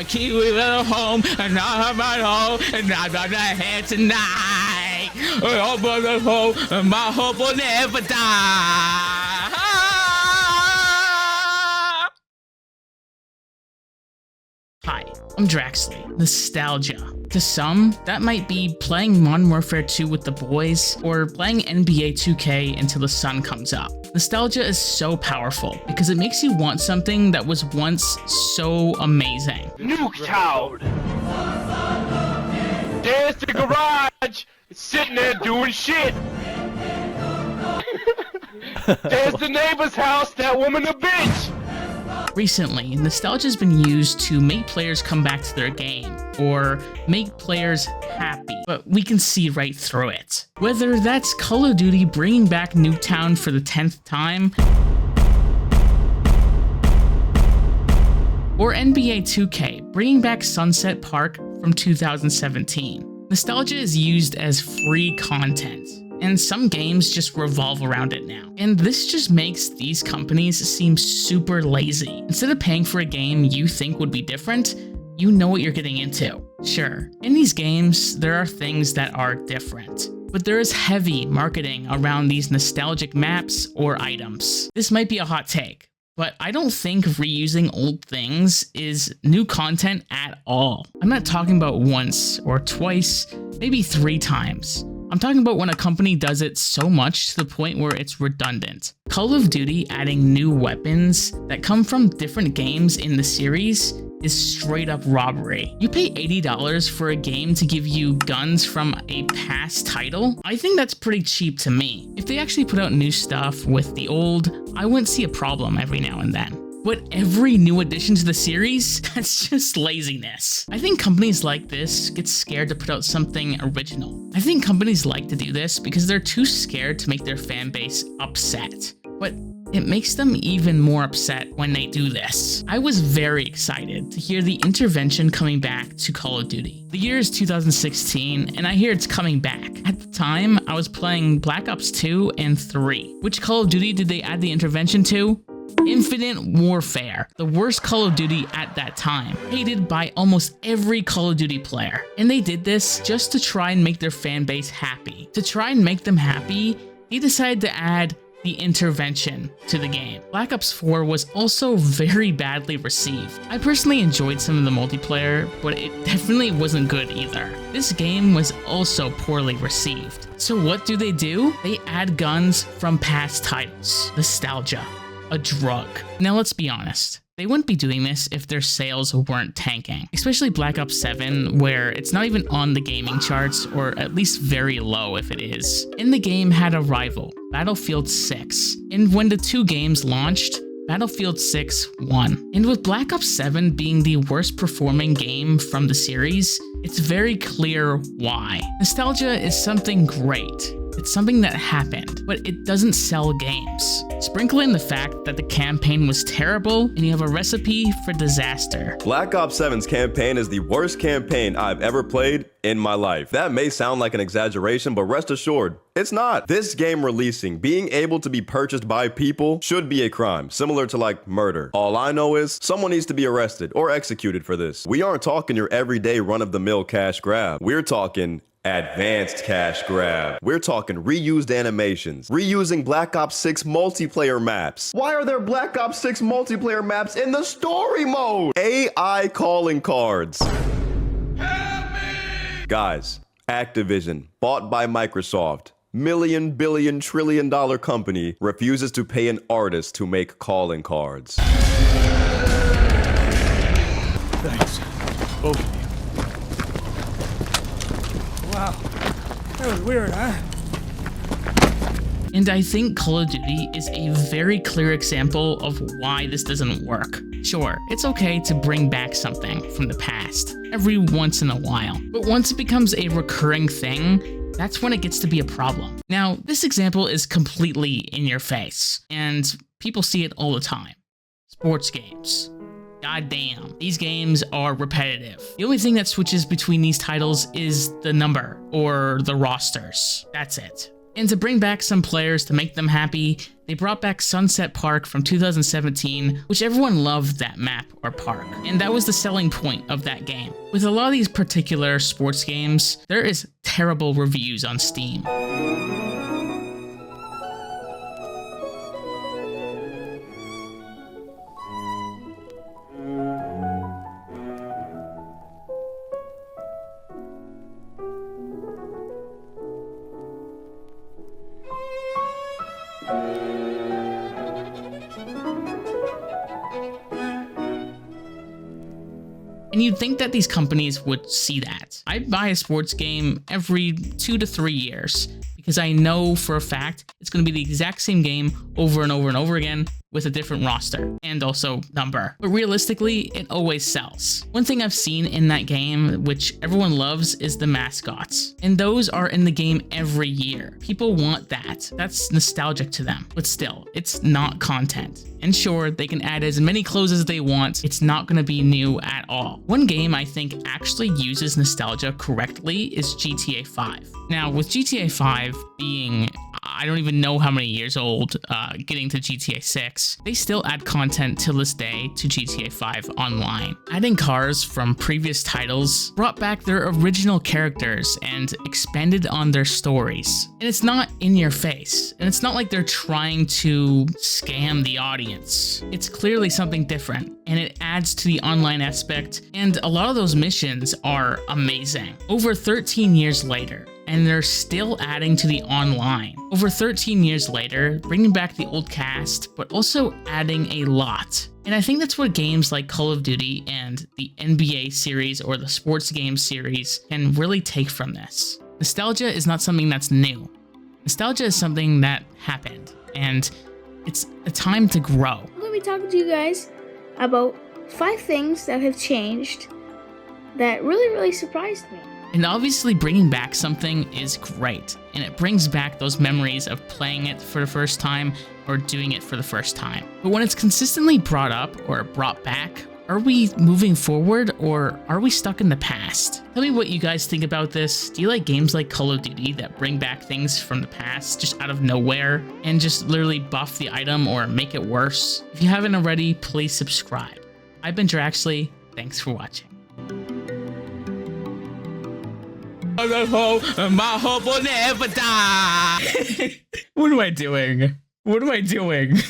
A Kiwi little home, and I have my home, and I'm not here tonight. I hope I'm home, and my hope will never die. Hi, I'm Draxxly. Nostalgia. To some, that might be playing Modern Warfare 2 with the boys, or playing NBA 2K until the sun comes up. Nostalgia is so powerful because it makes you want something that was once so amazing. Nuketown! There's the garage! It's sitting there doing shit! There's the neighbor's house, that woman a bitch! Recently, nostalgia has been used to make players come back to their game, or make players happy, but we can see right through it. Whether that's Call of Duty bringing back Nuketown for the 10th time, or NBA 2K bringing back Sunset Park from 2017. Nostalgia is used as free content, and some games just revolve around it now. And this just makes these companies seem super lazy. Instead of paying for a game you think would be different, you know what you're getting into. Sure, in these games, there are things that are different, but there is heavy marketing around these nostalgic maps or items. This might be a hot take, but I don't think reusing old things is new content at all. I'm not talking about once or twice, maybe 3 times. I'm talking about when a company does it so much to the point where it's redundant. Call of Duty adding new weapons that come from different games in the series is straight up robbery. You pay $80 for a game to give you guns from a past title? I think that's pretty cheap to me. If they actually put out new stuff with the old, I wouldn't see a problem every now and then. But every new addition to the series, that's just laziness. I think companies like this get scared to put out something original. I think companies like to do this because they're too scared to make their fan base upset. But it makes them even more upset when they do this. I was very excited to hear the intervention coming back to Call of Duty. The year is 2016, and I hear it's coming back. At the time, I was playing Black Ops 2 and 3. Which Call of Duty did they add the intervention to? Infinite Warfare, the worst Call of Duty at that time, hated by almost every Call of Duty player. And they did this just to try and make their fan base happy. To try and make them happy, they decided to add the intervention to the game. Black Ops 4 was also very badly received. I personally enjoyed some of the multiplayer, but it definitely wasn't good either. This game was also poorly received. So what do? They add guns from past titles. Nostalgia. A drug. Now let's be honest. They wouldn't be doing this if their sales weren't tanking. Especially Black Ops 7, where it's not even on the gaming charts, or at least very low if it is. And the game had a rival, Battlefield 6. And when the 2 games launched, Battlefield 6 won. And with Black Ops 7 being the worst performing game from the series, it's very clear why. Nostalgia is something great. It's something that happened, but it doesn't sell games. Sprinkle in the fact that the campaign was terrible, and you have a recipe for disaster. Black Ops 7's campaign is the worst campaign I've ever played in my life. That may sound like an exaggeration, but rest assured, it's not. This game releasing, being able to be purchased by people, should be a crime, similar to like murder. All I know is someone needs to be arrested or executed for this. We aren't talking your everyday run-of-the-mill cash grab. We're talking advanced cash grab. We're talking reused animations, reusing Black Ops 6 multiplayer maps. Why are there Black Ops 6 multiplayer maps in the story mode? AI calling cards. Help me! Guys, Activision, bought by Microsoft, million, billion, trillion dollar company, refuses to pay an artist to make calling cards. Thanks. Both of you. Wow, that was weird, huh? And I think Call of Duty is a very clear example of why this doesn't work. Sure, it's okay to bring back something from the past every once in a while, but once it becomes a recurring thing, that's when it gets to be a problem. Now, this example is completely in your face, and people see it all the time. Sports games. God damn, these games are repetitive. The only thing that switches between these titles is the number or the rosters. That's it. And to bring back some players to make them happy, they brought back Sunset Park from 2017, which everyone loved that map or park. And that was the selling point of that game. With a lot of these particular sports games, there is terrible reviews on Steam. And you'd think that these companies would see that. I buy a sports game every 2 to 3 years because I know for a fact it's going to be the exact same game over and over and over again with a different roster and also number. But realistically, it always sells. One thing I've seen in that game, which everyone loves, is the mascots. And those are in the game every year. People want that. That's nostalgic to them. But still, it's not content. And sure, they can add as many clothes as they want. It's not going to be new at all. One game I think actually uses nostalgia correctly is GTA 5. Now, with GTA 5 being, I don't even know how many years old, getting to GTA 6, they still add content to this day to GTA 5 online. Adding cars from previous titles brought back their original characters and expanded on their stories. And it's not in your face, and it's not like they're trying to scam the audience. It's clearly something different, and it adds to the online aspect, and a lot of those missions are amazing. Over 13 years later, and they're still adding to the online. Over 13 years later, bringing back the old cast, but also adding a lot. And I think that's what games like Call of Duty and the NBA series or the sports game series can really take from this. Nostalgia is not something that's new. Nostalgia is something that happened, and it's a time to grow. I'm going to be talking to you guys about 5 things that have changed that really surprised me. And obviously bringing back something is great, and it brings back those memories of playing it for the first time or doing it for the first time. But when it's consistently brought up or brought back, are we moving forward or are we stuck in the past? Tell me what you guys think about this. Do you like games like Call of Duty that bring back things from the past just out of nowhere and just literally buff the item or make it worse? If you haven't already, please subscribe. I've been Draxxly. Thanks for watching. My hope will never die. What am I doing? What am I doing?